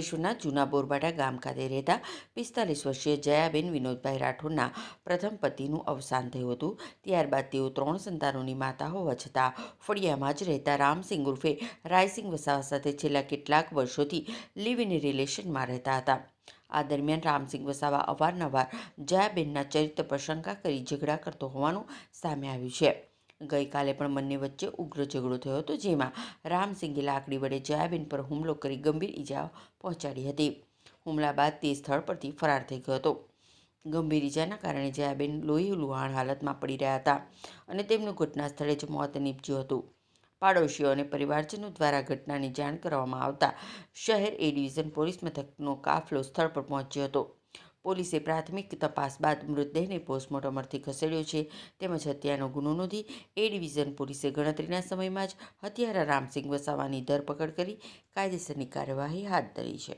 અંકલેશ્વરના જૂના બોરબાડા ગામ ખાતે રહેતા 45 વર્ષીય જયાબેન વિનોદભાઈ રાઠોડના પ્રથમ પતિનું અવસાન થયું હતું. ત્યારબાદ તેઓ 3 સંતાનોની માતા હોવા છતાં ફળિયામાં જ રહેતા રામસિંગ ઉર્ફે રાયસિંગ વસાવા સાથે છેલ્લા કેટલાક વર્ષોથી લિવ ઇન રિલેશનમાં રહેતા હતા. આ દરમિયાન રામસિંગ વસાવા અવારનવાર જયાબેનના ચરિત્ર પર શંકા કરી ઝઘડા કરતો હોવાનું સામે આવ્યું છે. ગઈકાલે પણ બંને વચ્ચે ઉગ્ર ઝઘડો થયો હતો, જેમાં રામસિંગે લાકડી વડે જયાબેન પર હુમલો કરી ગંભીર ઈજા પહોંચાડી હતી. હુમલા બાદ તે સ્થળ પરથી ફરાર થઈ ગયો હતો. ગંભીર ઈજાના કારણે જયાબેન લોહી લુહાણ હાલતમાં પડી રહ્યા હતા અને તેમનું ઘટના સ્થળે જ મોત નીપજ્યું હતું. પાડોશીઓ અને પરિવારજનો દ્વારા ઘટનાની જાણ કરવામાં આવતા શહેર એ ડિવિઝન પોલીસ મથકનો કાફલો સ્થળ પર પહોંચ્યો હતો. પોલીસે પ્રાથમિક તપાસ બાદ મૃતદેહને પોસ્ટમોર્ટમ અર્થે ખસેડ્યો છે, તેમજ હત્યાનો ગુનો નોંધી એ ડિવિઝન પોલીસે ગણતરીના સમયમાં જ હત્યારા રામસિંગ વસાવાની ધરપકડ કરી કાયદેસરની કાર્યવાહી હાથ ધરી છે.